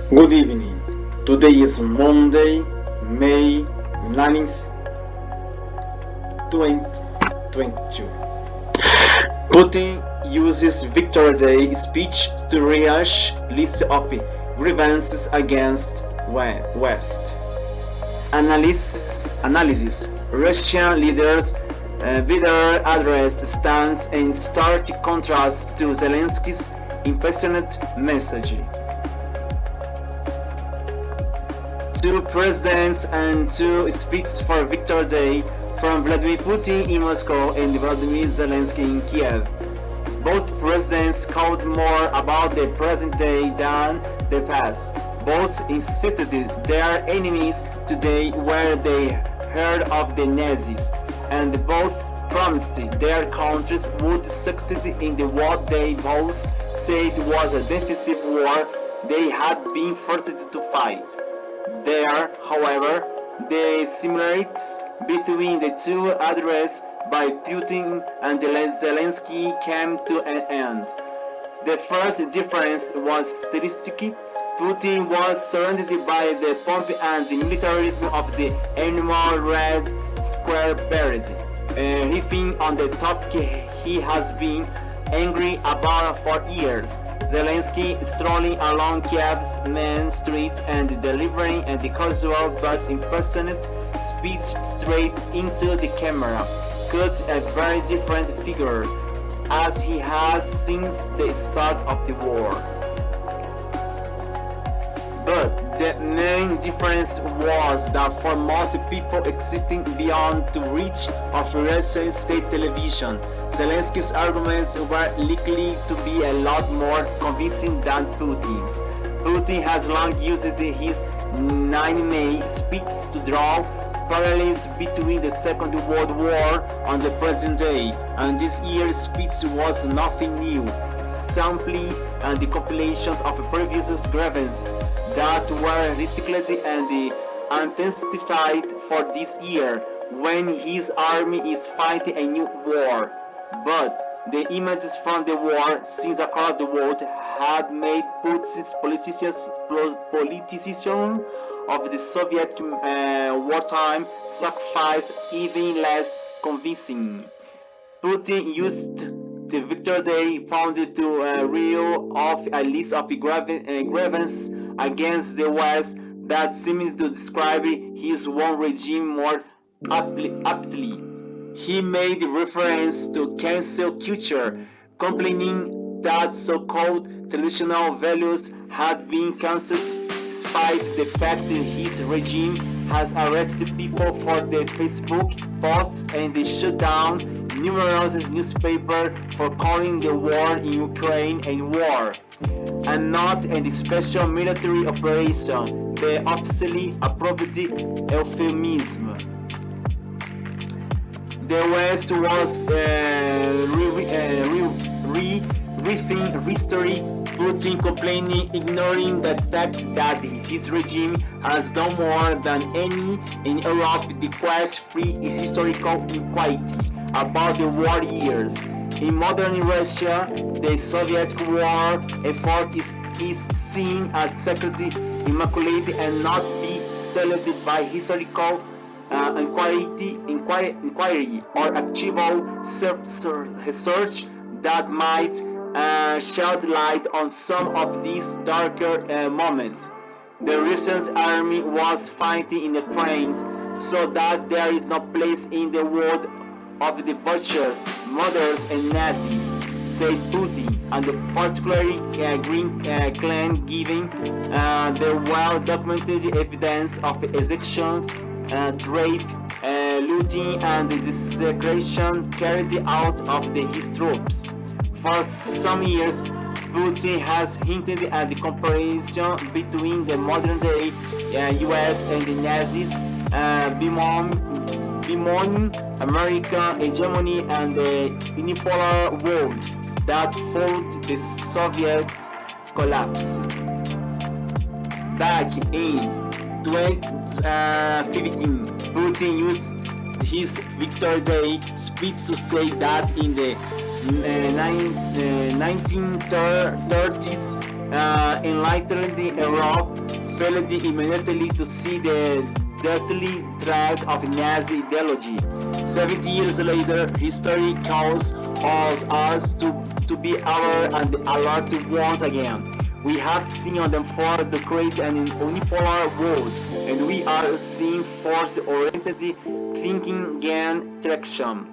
Good evening. Today is Monday, May 9th, 2022. Putin uses Victory Day speech to rehash list of grievances against West. Analysis. Russian leaders' bitter address stands in stark contrast to Zelensky's impassioned message. Two presidents and two speeches for Victory Day from Vladimir Putin in Moscow and Vladimir Zelensky in Kiev. Both presidents called more about the present day than the past. Both insisted their enemies today where they heard of the Nazis, and both promised their countries would succeed in the what they both said was a defensive war they had been forced to fight. There, however, the similarities between the two addresses by Putin and Zelensky came to an end. The first difference was stylistic. Putin was surrounded by the pomp and the militarism of the animal red square beret, riffing on the topic he has been angry about for years. Zelensky strolling along Kiev's main street and delivering a casual but impassioned speech straight into the camera cut a very different figure, as he has since the start of the war. But the main difference was that for most people existing beyond the reach of Russian state television, Zelensky's arguments were likely to be a lot more convincing than Putin's. Putin has long used his 9 May speech to draw parallels between the Second World War and the present day, and this year's speech was nothing new, simply the compilation of previous grievances that were recycled and intensified for this year, when his army is fighting a new war. But the images from the war scenes across the world had made Putin's politicization of the Soviet wartime sacrifice even less convincing. Putin used the Victory Day founded to reel off a list of grievances against the West that seemed to describe his own regime more aptly. He made reference to cancel culture, complaining that so-called traditional values had been cancelled despite the fact that his regime has arrested people for their Facebook posts and shut down numerous newspapers for calling the war in Ukraine a war, and not a special military operation, the officially approved euphemism. The West was riffing history, Putin complaining, ignoring the fact that his regime has done more than any in Europe to quash free historical inquiry about the war years. In modern Russia, the Soviet war effort is seen as sacred, immaculate, and not be sealed by historical inquiry or actual research that might shed light on some of these darker moments. The Russian army was fighting in the plains, so that there is no place in the world of the butchers, murderers, and Nazis, said Putin, and particularly Green Clan, giving the well-documented evidence of executions, rape, looting, and desecration carried out of his troops. For some years, Putin has hinted at the comparison between the modern-day US and the Nazis, bemoaning American hegemony and the unipolar world that followed the Soviet collapse. Back in 2015, Putin used his Victory Day speech to say that in the 1930s, enlightened Europe failed immediately to see the deadly threat of Nazi ideology. 70 years later, history calls us to be aware and alert once again. We have seen on them for the great and unipolar world, and we are seeing force-oriented thinking gain traction.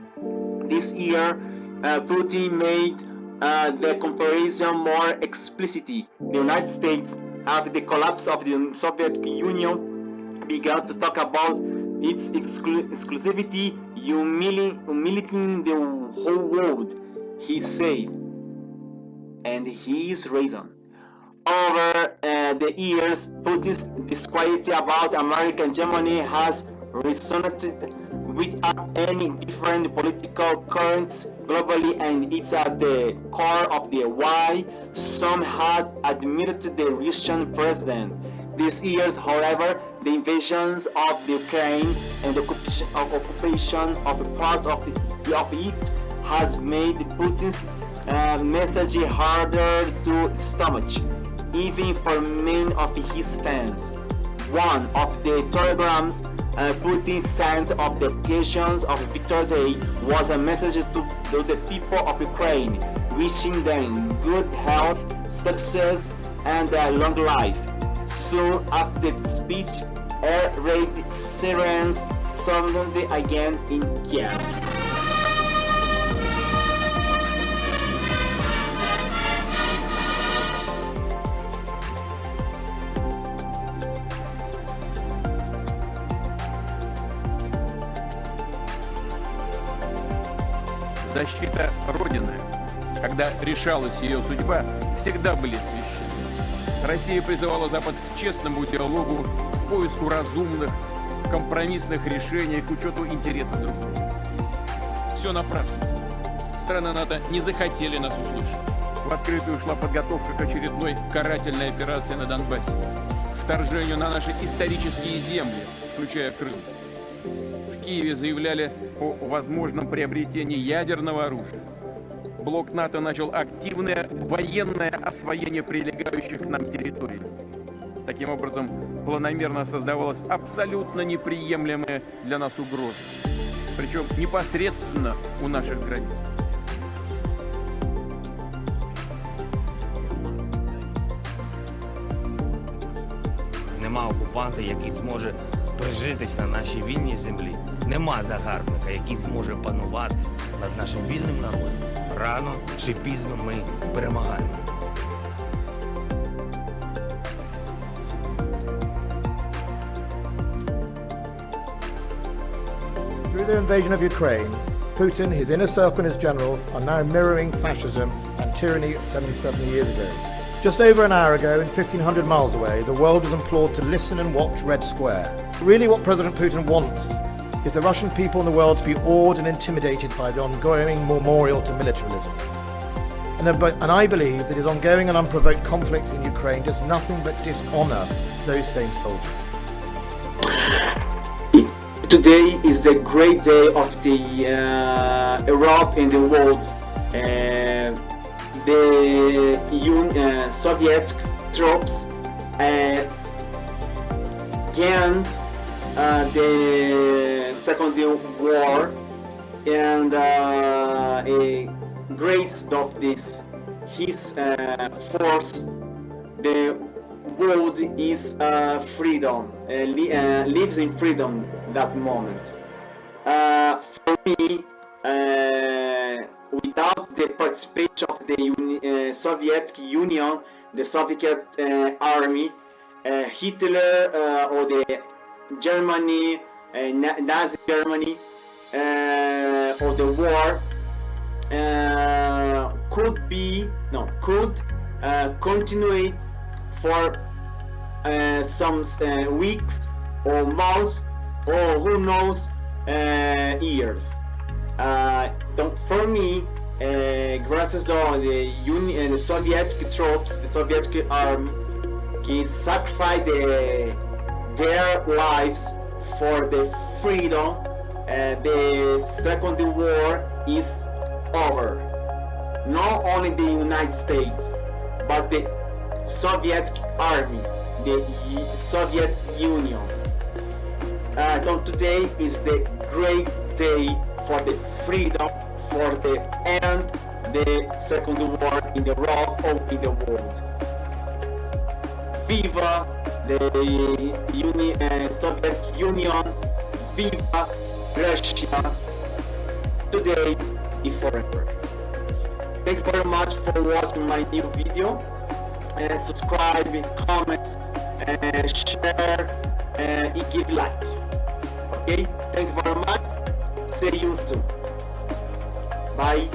This year, Putin made the comparison more explicit. The United States, after the collapse of the Soviet Union, began to talk about its exclusivity, humiliating the whole world, he said, and he is reason. Over the years, Putin's disquiet about America and Germany has resonated without any different political currents globally, and it's at the core of the why some had admitted the Russian president. These years, however, the invasions of the Ukraine and the occupation of a part of it has made Putin's message harder to stomach, even for many of his fans. One of the telegrams Putin sent of the occasions of Victory Day was a message to the people of Ukraine, wishing them good health, success, and a long life. Soon after the speech, air raid sirens sounded again in Kiev. Защита Родины, когда решалась ее судьба, всегда были священны. Россия призывала Запад к честному диалогу, к поиску разумных, компромиссных решений, к учету интересов друг друга. Все напрасно. Страны НАТО не захотели нас услышать. В открытую шла подготовка к очередной карательной операции на Донбассе, к вторжению на наши исторические земли, включая Крым. В Киеве заявляли о возможном приобретении ядерного оружия. Блок НАТО начал активное военное освоение прилегающих к нам территорий. Таким образом, планомерно создавалась абсолютно неприемлемая для нас угроза, причем непосредственно у наших границ. Нема окупанта, який зможе прижитись на нашій вільній землі. Нема загарбника, який зможе панувати над нашим вільним народом. Рано чи пізно ми перемагаємо. Through the invasion of Ukraine, Putin, his inner circle and his generals are now mirroring fascism and tyranny of 77 years ago. Just over an hour ago, and 1,500 miles away, the world was implored to listen and watch Red Square. Really what President Putin wants is the Russian people and the world to be awed and intimidated by the ongoing memorial to militarism. And I believe that his ongoing and unprovoked conflict in Ukraine does nothing but dishonour those same soldiers. Today is the great day of the Europe and the world. The Soviet troops gained the Second War, and grace of this his force, the world is freedom, lives in freedom that moment. For me, without the participation of the Soviet Union, the Soviet army, Hitler or the Germany, Nazi Germany, or the war could continue for some weeks or months, or who knows, years. For me, graças to the Soviet troops, the Soviet army, sacrificed their lives for the freedom. The Second War is over. not only the United States, but the Soviet Army, the Soviet Union. So today is the great day for the freedom, for the end the Second War in the world. Viva the Soviet Union, viva Russia, today and forever. Thank you very much for watching my new video, and subscribe, comment, share, and give like. Okay, thank you very much. See you soon. Bye.